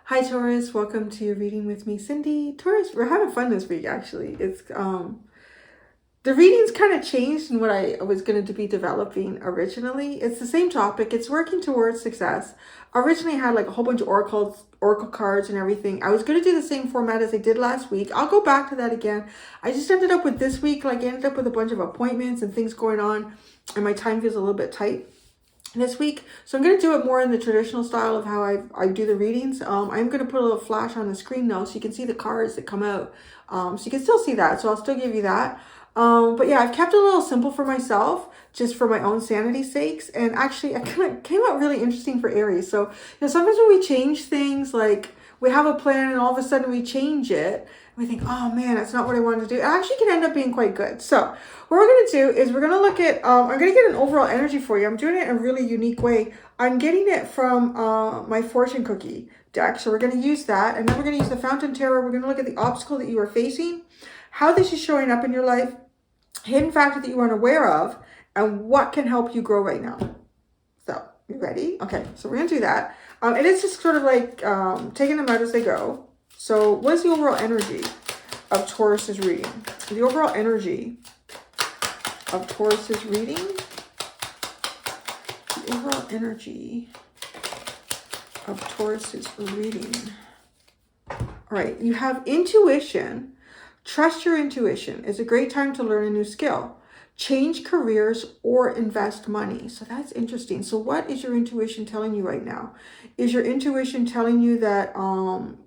Hi Taurus, welcome to your reading with me, Cindy. Taurus, we're having fun this week actually. It's the readings kind of changed in what I was going to be developing originally. It's the same topic. It's working towards success. I originally had like a whole bunch of oracle cards and everything. I was going to do the same format as I did last week. I'll go back to that again. I just ended up with this week, like I ended up with a bunch of appointments and things going on, and my time feels a little bit tight this week. So I'm going to do it more in the traditional style of how I do the readings. I'm going to put a little flash on the screen now so you can see the cards that come out. So you can still see that. So I'll still give you that. But yeah, I've kept it a little simple for myself, just for my own sanity's sakes. And actually, I kind of came out really interesting for Aries. So, sometimes when we change things, like we have a plan and all of a sudden we change it, we think, oh man, that's not what I wanted to do. It actually can end up being quite good. So what we're going to do is we're going to look at, I'm going to get an overall energy for you. I'm doing it in a really unique way. I'm getting it from my fortune cookie deck. So we're going to use that. And then we're going to use the Fountain Tarot. We're going to look at the obstacle that you are facing, how this is showing up in your life, hidden factor that you aren't aware of, and what can help you grow right now. So, you ready? Okay, so we're going to do that. It is just sort of like taking them out as they go. So, what is the overall energy of Taurus's reading? The overall energy of Taurus's reading. The overall energy of Taurus's reading. All right, you have intuition. Trust your intuition. It's a great time to learn a new skill. Change careers or invest money. So that's interesting. So what is your intuition telling you right now? Is your intuition telling you that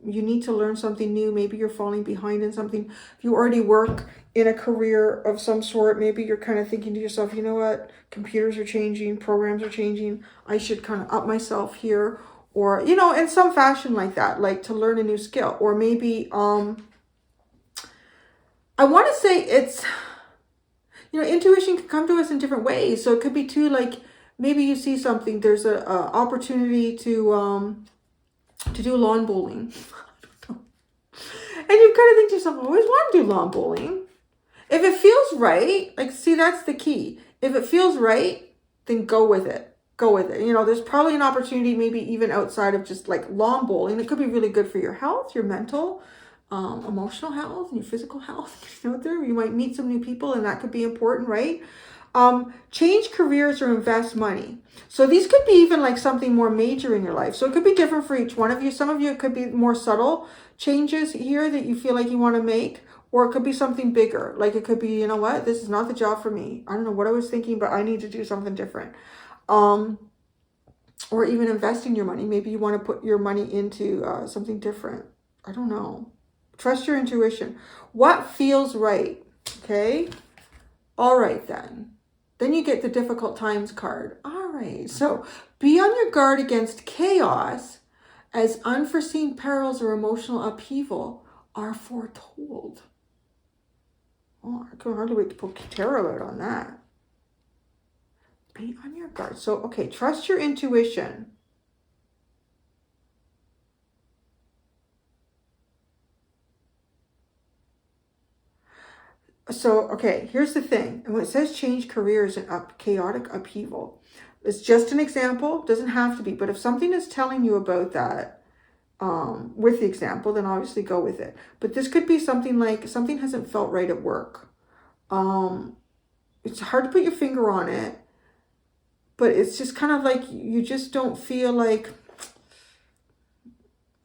you need to learn something new? Maybe you're falling behind in something. If you already work in a career of some sort, maybe you're kind of thinking to yourself, you know what? Computers are changing, programs are changing. I should kind of up myself here. Or, in some fashion like that, like to learn a new skill. Or maybe I want to say it's, intuition can come to us in different ways. So it could be too, like, maybe you see something, there's a opportunity to do lawn bowling. And you kind of think to yourself, I always want to do lawn bowling. If it feels right, like, see, that's the key. If it feels right, then go with it. Go with it. There's probably an opportunity, maybe even outside of just like lawn bowling. It could be really good for your health, your mental, emotional health, and your physical health. You might meet some new people, and that could be important, right? Change careers or invest money. So these could be even like something more major in your life. So it could be different for each one of you. Some of you, it could be more subtle changes here that you feel like you want to make, or it could be something bigger. Like it could be, you know what, this is not the job for me. I don't know what I was thinking, but I need to do something different. Or even investing your money. Maybe you want to put your money into something different. I don't know. Trust your intuition. What feels right? Okay. All right, then. Then you get the difficult times card. All right. So be on your guard against chaos, as unforeseen perils or emotional upheaval are foretold. Oh, I can hardly wait to put tarot out on that. Be on your guard. So, okay, trust your intuition. So, okay, here's the thing. And when it says change careers and chaotic upheaval, it's just an example. Doesn't have to be. But if something is telling you about that with the example, then obviously go with it. But this could be something like something hasn't felt right at work. It's hard to put your finger on it. But it's just kind of like you just don't feel like,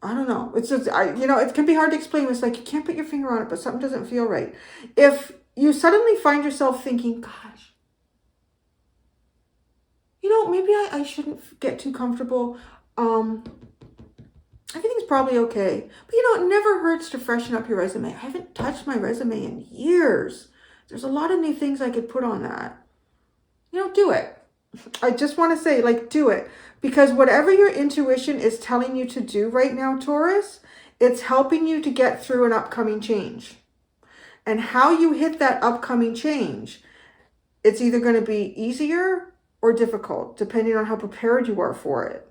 I don't know. It's just, it can be hard to explain. It's like you can't put your finger on it, but something doesn't feel right. If you suddenly find yourself thinking, gosh, maybe I shouldn't get too comfortable. Everything's probably okay. But, it never hurts to freshen up your resume. I haven't touched my resume in years. There's a lot of new things I could put on that. Do it. I just want to say, do it. Because whatever your intuition is telling you to do right now, Taurus, it's helping you to get through an upcoming change. And how you hit that upcoming change, it's either going to be easier or difficult, depending on how prepared you are for it.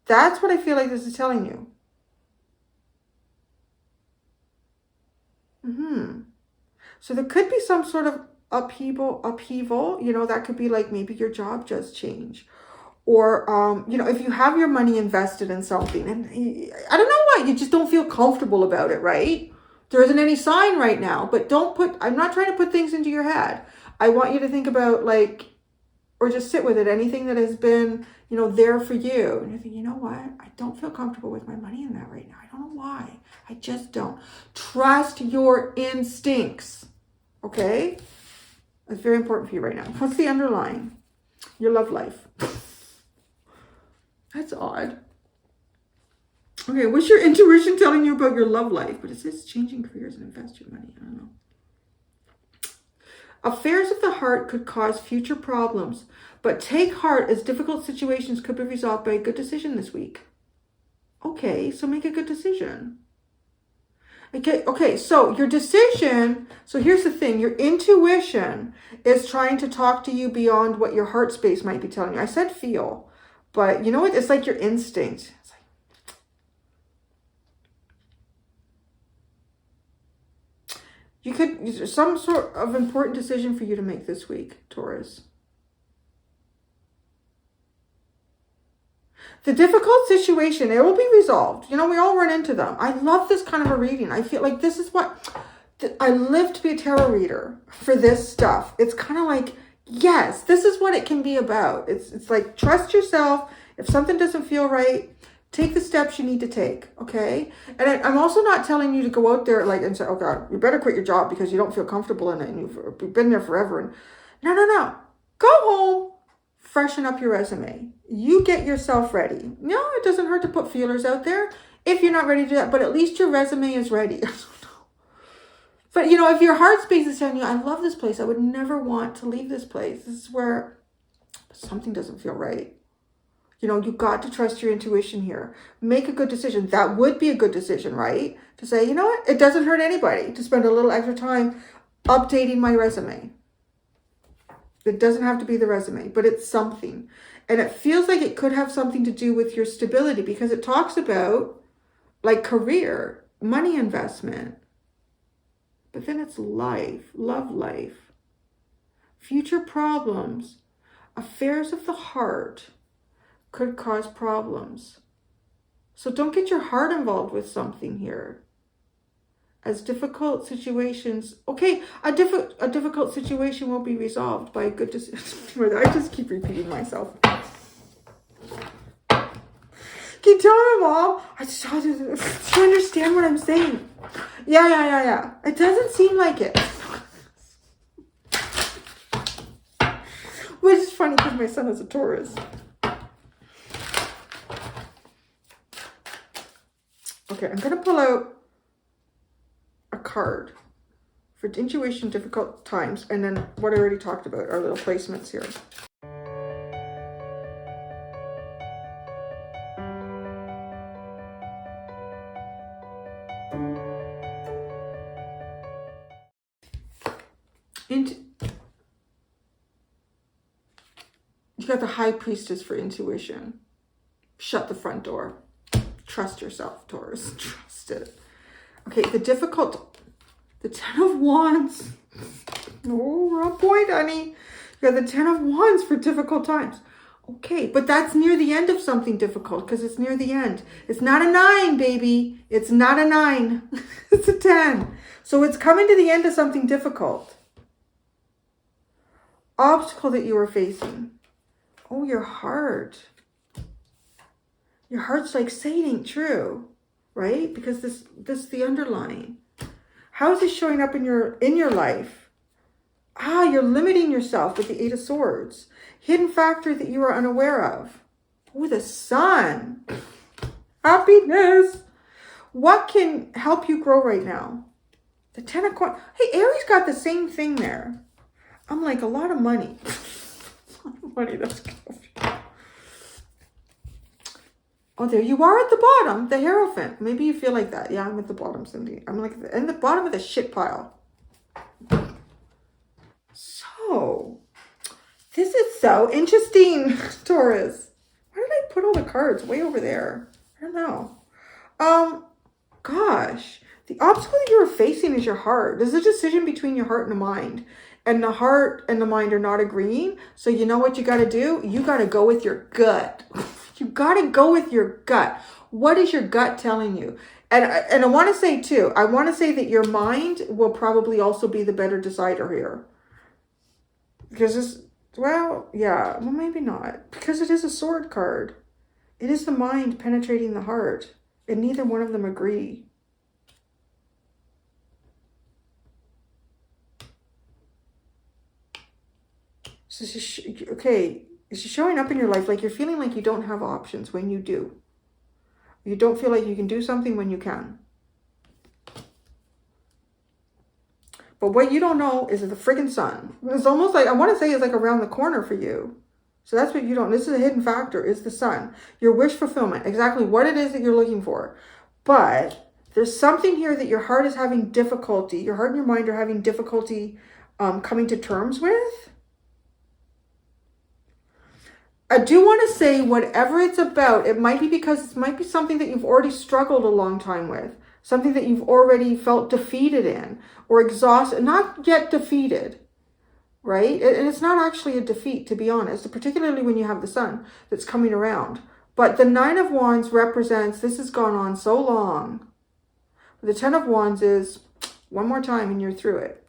That's what I feel like this is telling you. So there could be some sort of upheaval, you know, that could be like maybe your job just changed. Or, you know, if you have your money invested in something and I don't know why, you just don't feel comfortable about it, right? There isn't any sign right now, but I'm not trying to put things into your head. I want you to think about like, or just sit with it, anything that has been, you know, there for you. And you think, you know what? I don't feel comfortable with my money in that right now. I don't know why. I just don't. Trust your instincts, okay? That's very important for you right now. What's the underlying? Your love life. That's odd. Okay, what's your intuition telling you about your love life? But it says changing careers and invest your money. I don't know. Affairs of the heart could cause future problems, but take heart as difficult situations could be resolved by a good decision this week. Okay, so make a good decision. Okay, so your decision, so here's the thing, your intuition is trying to talk to you beyond what your heart space might be telling you. I said feel, but you know what? It's like your instinct. It's like, there's some sort of important decision for you to make this week, Taurus. The difficult situation, it will be resolved. You know, we all run into them. I love this kind of a reading. I feel like this is what, I live to be a tarot reader for this stuff. It's kind of like, yes, this is what it can be about. It's like, trust yourself. If something doesn't feel right, take the steps you need to take, okay? And I'm also not telling you to go out there like and say, oh God, you better quit your job because you don't feel comfortable in it and you've been there forever. And no. Go home, freshen up your resume. You get yourself ready. No, it doesn't hurt to put feelers out there if you're not ready to do that, but at least your resume is ready. But, you know, if your heart space is telling you, I love this place, I would never want to leave this place. This is where something doesn't feel right. You know, you got to trust your intuition here. Make a good decision. That would be a good decision, right? To say, you know what? It doesn't hurt anybody to spend a little extra time updating my resume. It doesn't have to be the resume, but it's something. And it feels like it could have something to do with your stability because it talks about like career, money investment. But then it's life, love life, future problems, affairs of the heart could cause problems. So don't get your heart involved with something here. As difficult situations, okay, a difficult situation will be resolved by a good decision. I just keep repeating myself. Keep telling them all. I just try to understand what I'm saying. Yeah. It doesn't seem like it. Which is funny because my son is a Taurus. Okay, I'm going to pull out a card for intuition, difficult times, and then what I already talked about, our little placements here. You got the High Priestess for intuition. Shut the front door. Trust yourself, Taurus. Trust it. Okay, the Ten of Wands. Oh, we're on point, honey. You got the Ten of Wands for difficult times. Okay, but that's near the end of something difficult because it's near the end. It's not a 9, baby. It's not a 9. It's a 10. So it's coming to the end of something difficult. Obstacle that you were facing. Oh, your heart. Your heart's like, say it ain't true, right? Because this is the underlying. How is this showing up in your life? You're limiting yourself with the 8 of Swords. Hidden factor that you are unaware of. Oh, the Sun. Happiness. What can help you grow right now? The Ten of Coins. Hey, Aries got the same thing there. I'm like, a lot of money. A lot of money, that's good. Oh, there you are at the bottom, the Hierophant. Maybe you feel like that. Yeah, I'm at the bottom, Cindy. I'm like in the bottom of the shit pile. So, this is so interesting, Taurus. Why did I put all the cards way over there? I don't know. Gosh. The obstacle that you are facing is your heart. There's a decision between your heart and the mind. and the heart and the mind are not agreeing. So you know what you got to do? You got to go with your gut. You got to go with your gut. What is your gut telling you? And I want to say too, I want to say that your mind will probably also be the better decider here. Because this, well, yeah, well, maybe not. Because it is a sword card. It is the mind penetrating the heart. And neither one of them agree. So okay, it's showing up in your life like you're feeling like you don't have options when you do. You don't feel like you can do something when you can. But what you don't know is the friggin' sun. It's almost like, I want to say it's like around the corner for you. So that's what you don't, this is a hidden factor, is the sun. Your wish fulfillment, exactly what it is that you're looking for. But there's something here that your heart is having difficulty, your heart and your mind are having difficulty coming to terms with. I do want to say whatever it's about, it might be because it might be something that you've already struggled a long time with. Something that you've already felt defeated in or exhausted, not yet defeated, right? And it's not actually a defeat, to be honest, particularly when you have the sun that's coming around. But the Nine of Wands represents, this has gone on so long. The Ten of Wands is one more time and you're through it.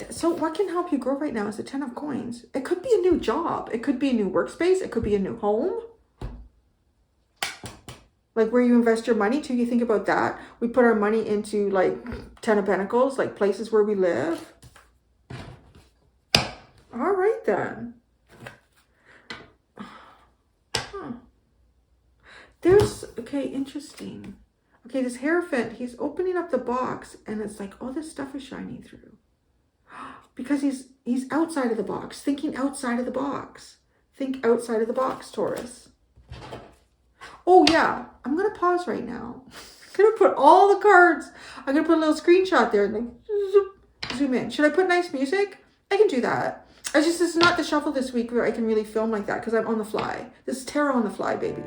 So what can help you grow right now is the Ten of Coins. It could be a new job. It could be a new workspace. It could be a new home. Like where you invest your money too. You think about that. We put our money into like Ten of Pentacles, like places where we live. All right then. Huh. There's, okay, interesting. Okay, this Hierophant, he's opening up the box and it's like all this stuff is shining through. Because he's outside of the box, thinking outside of the box. Think outside of the box, Taurus. Oh yeah, I'm going to pause right now. I'm going to put all the cards, I'm going to put a little screenshot there and then zoom in. Should I put nice music? I can do that. This is not the shuffle this week where I can really film like that because I'm on the fly. This is tarot on the fly, baby.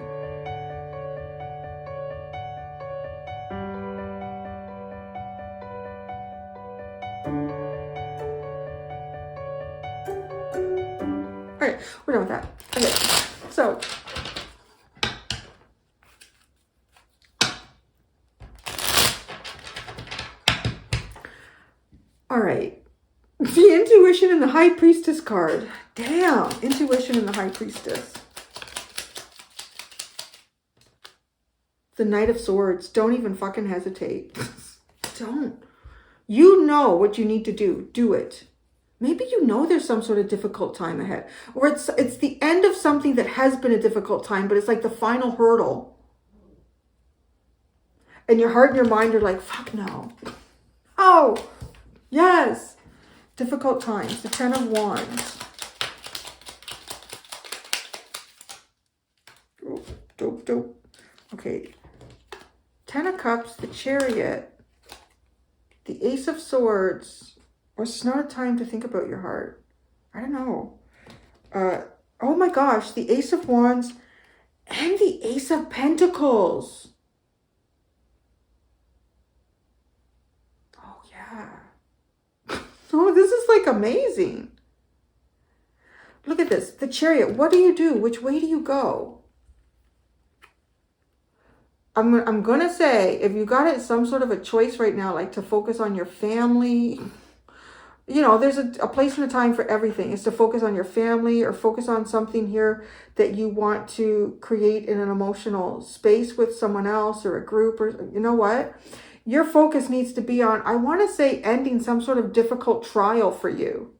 All right, we're done with that. Okay, so all right, the Intuition and the High Priestess card. Damn, Intuition and the High Priestess. The Knight of Swords. Don't even fucking hesitate. Don't. You know what you need to do. Do it. Maybe you know there's some sort of difficult time ahead. Or it's the end of something that has been a difficult time, but it's like the final hurdle. And your heart and your mind are like, fuck no. Oh, yes. Difficult times. The Ten of Wands. Dope, dope. Okay. Ten of Cups, the Chariot, the Ace of Swords. Or it's not a time to think about your heart. I don't know. Oh my gosh, the Ace of Wands and the Ace of Pentacles. Oh yeah. Oh, this is like amazing. Look at this. The Chariot. What do you do? Which way do you go? I'm going to say, if you got it some sort of a choice right now, like to focus on your family, you know, there's a place and a time for everything. It's to focus on your family or focus on something here that you want to create in an emotional space with someone else or a group, or you know what? Your focus needs to be on, I want to say, ending some sort of difficult trial for you.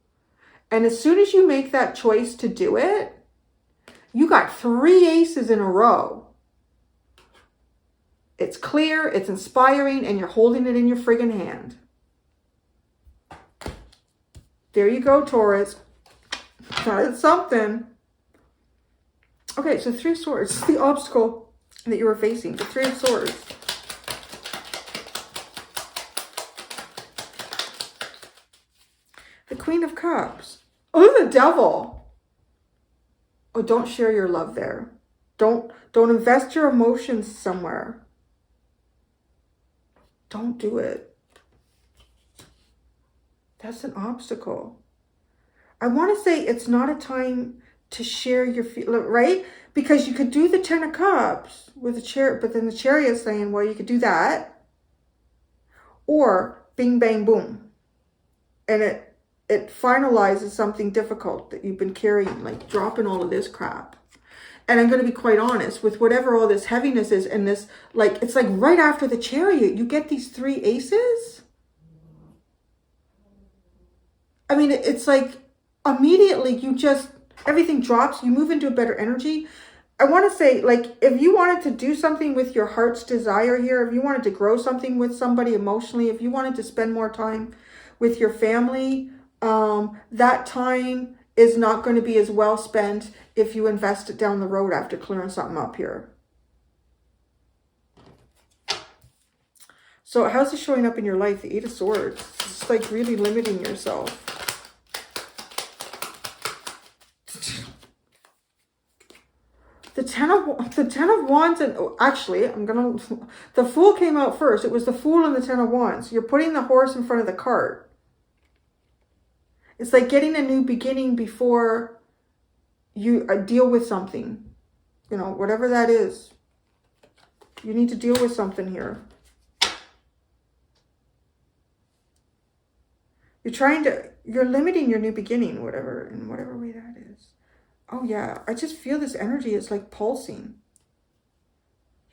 And as soon as you make that choice to do it, you got 3 aces in a row. It's clear, it's inspiring, and you're holding it in your friggin' hand. There you go, Taurus. That's something. Okay, so 3 swords. The obstacle that you were facing. The 3 of swords. The Queen of Cups. Oh, the Devil. Oh, don't share your love there. Don't invest your emotions somewhere. Don't do it. That's an obstacle. I want to say it's not a time to share your feelings, right? Because you could do the 10 of Cups with a chariot, but then the Chariot's saying, well, you could do that. Or bing, bang, boom. And it finalizes something difficult that you've been carrying, like dropping all of this crap. And I'm going to be quite honest, with whatever all this heaviness is and this, like, it's like right after the Chariot, you get these 3 aces. I mean, it's like immediately you just, everything drops, you move into a better energy. I want to say, like, if you wanted to do something with your heart's desire here, if you wanted to grow something with somebody emotionally, if you wanted to spend more time with your family, that time is not going to be as well spent if you invest it down the road after clearing something up here. So how's this showing up in your life? The 8 of Swords. It's like really limiting yourself. The 10 of Wands, and actually, the Fool came out first. It was the Fool and the 10 of Wands. You're putting the horse in front of the cart. It's like getting a new beginning before you deal with something. You know, whatever that is. You need to deal with something here. You're limiting your new beginning, in whatever way that is. Oh yeah, I just feel this energy is like pulsing.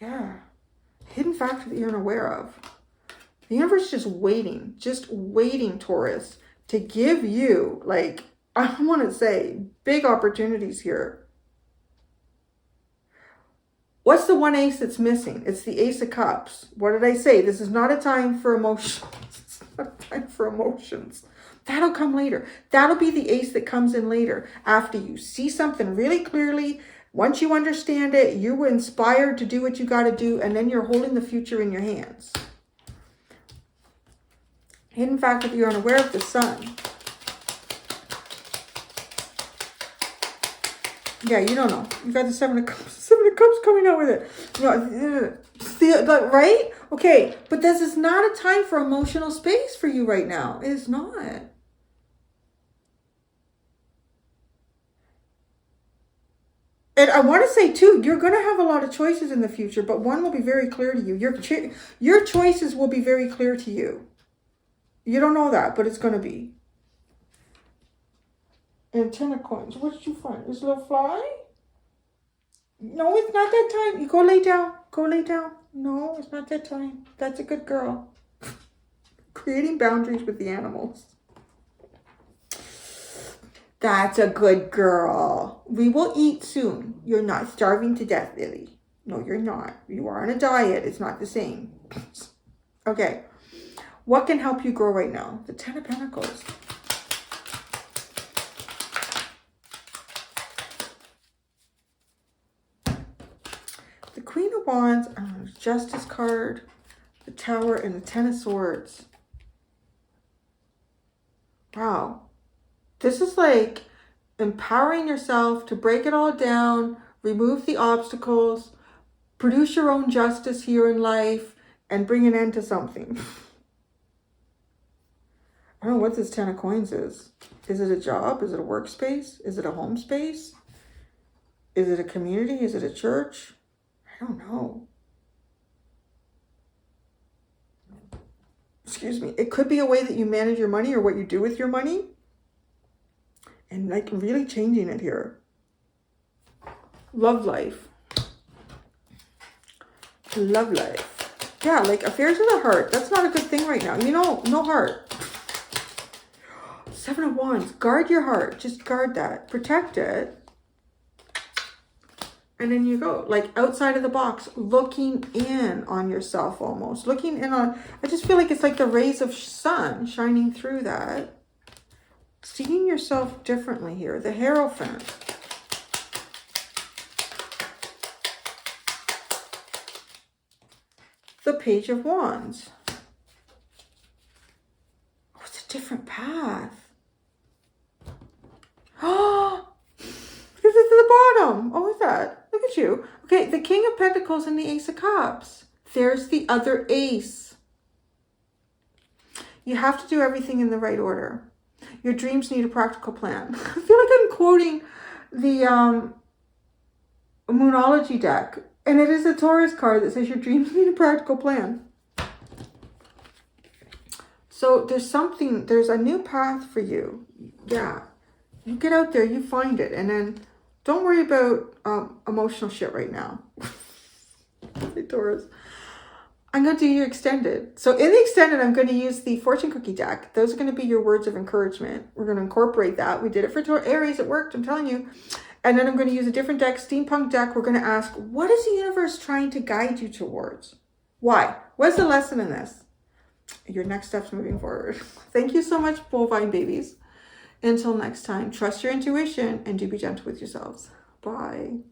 Yeah. Hidden factor that you're unaware of. The universe is just waiting, Taurus, to give you, like, I want to say, big opportunities here. What's the one ace that's missing? It's the Ace of Cups. What did I say? This is not a time for emotions. It's not a time for emotions. That'll come later. That'll be the ace that comes in later. After you see something really clearly, once you understand it, you were inspired to do what you got to do, and then you're holding the future in your hands. Hidden factor that you're unaware of, the Sun. Yeah, you don't know. You got the 7 of Cups. 7 of Cups coming out with it. You know, right? Okay, but this is not a time for emotional space for you right now. It is not. And I want to say, too, you're going to have a lot of choices in the future, but one will be very clear to you. Your choices will be very clear to you. You don't know that, but it's going to be. And 10 of Coins. What did you find? This little fly? No, it's not that time. You go lay down. Go lay down. No, it's not that time. That's a good girl. Creating boundaries with the animals. That's a good girl. We will eat soon. You're not starving to death, Lily. No, you're not. You are on a diet. It's not the same. Okay. What can help you grow right now? The 10 of Pentacles. The Queen of Wands, Justice card, the Tower, and the 10 of Swords. Wow. This is like empowering yourself to break it all down, remove the obstacles, produce your own justice here in life, and bring an end to something. I don't know what this 10 of Coins is. Is it a job? Is it a workspace? Is it a home space? Is it a community? Is it a church? I don't know. Excuse me. It could be a way that you manage your money or what you do with your money. And like really changing it here. Love life. Love life. Yeah, like affairs of the heart. That's not a good thing right now. You know, no heart. 7 of Wands. Guard your heart. Just guard that. Protect it. And then you go, like outside of the box, looking in on yourself almost. Looking in on, I just feel like it's like the rays of sun shining through that. Seeing yourself differently here. The Hierophant. The Page of Wands. Oh, it's a different path. Oh, because it's at the bottom. Oh, what's that? Look at you. Okay, the King of Pentacles and the Ace of Cups. There's the other ace. You have to do everything in the right order. Your dreams need a practical plan. I feel like I'm quoting the Moonology deck. And it is a Taurus card that says your dreams need a practical plan. So there's a new path for you. Yeah. You get out there, you find it. And then don't worry about emotional shit right now. Hey, Taurus. I'm going to do your extended. So in the extended, I'm going to use the fortune cookie deck. Those are going to be your words of encouragement. We're going to incorporate that. We did it for Aries. It worked. I'm telling you. And then I'm going to use a different deck, steampunk deck. We're going to ask, what is the universe trying to guide you towards? Why? What's the lesson in this? Your next steps moving forward. Thank you so much, bovine babies. Until next time, trust your intuition and do be gentle with yourselves. Bye.